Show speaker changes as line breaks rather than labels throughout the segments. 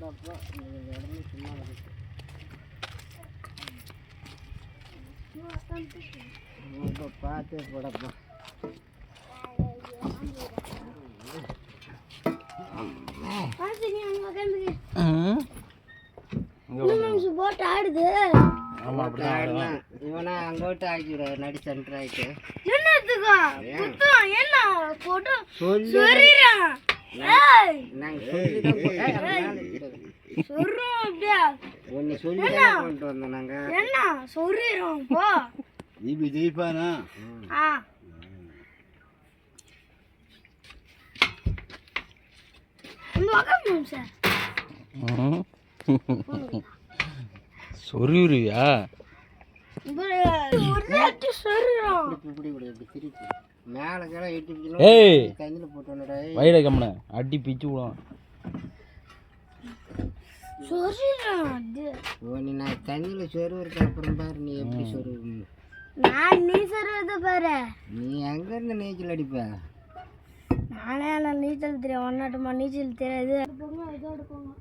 போடப்போ இடமே சும்மா இருக்கு பார்த்து போடப்போ
போட்டு ஆடுது.
இவனா அங்கோட்டு ஆக்கிடுற நடி சென்டர் ஆயிட்டு
என்ன போட்டு என்ன சொல்லிடுறோம் போ.
ஜெயிப்பானா
சொருவியா வயிற கம்மன அடி பிச்சு விடும்.
நான் தண்ணியில சொருவுறதுக்கு அப்புறம் பாரு நீ எப்படி சொருவு.
நீ சொருவத பாரு.
நீ எங்க இருந்து நீச்சல் அடிப்ப?
நானே நீச்சல் தெரியும். ஒன்னாட்டமா நீச்சல் தெரியாது. இதோட போங்க.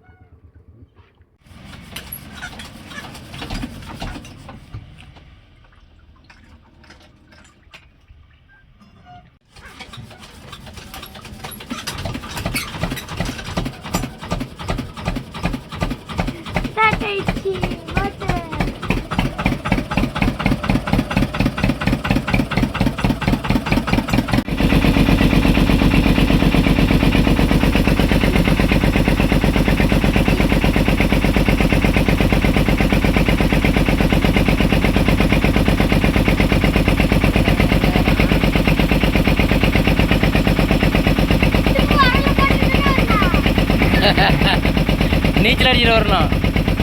நீச்சல் அடிச்சுட்டு வரணும்.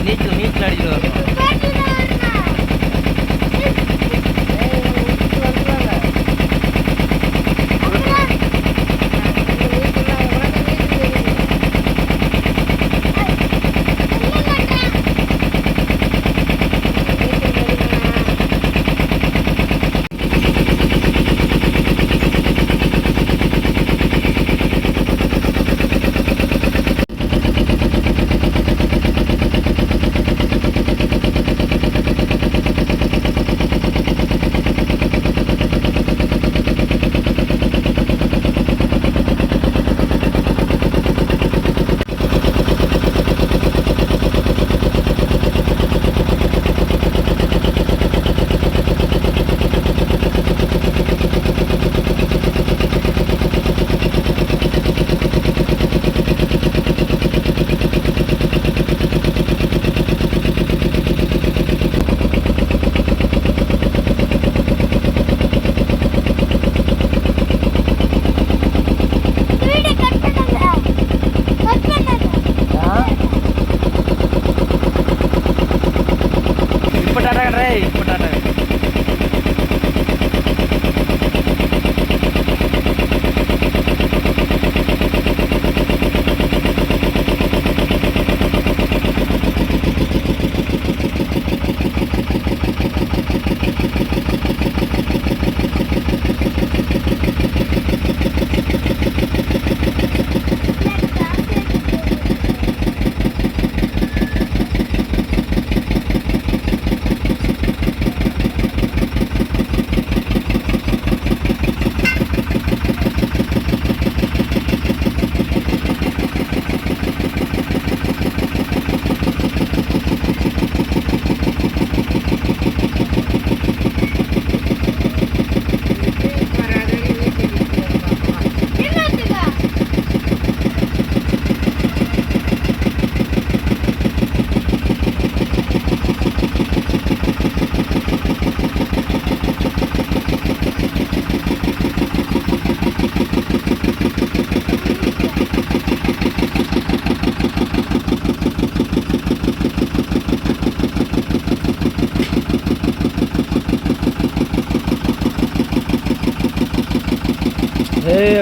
நீச்சல் அடிச்சுட்டு வரணும்.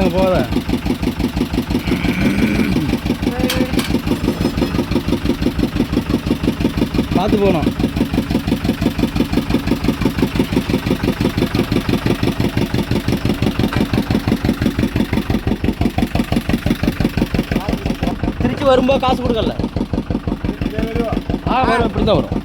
அங்கே போத பார்த்து போகணும். திருச்சி வரும்போது காசு கொடுக்கல. வரும் இப்படி தான் வரும்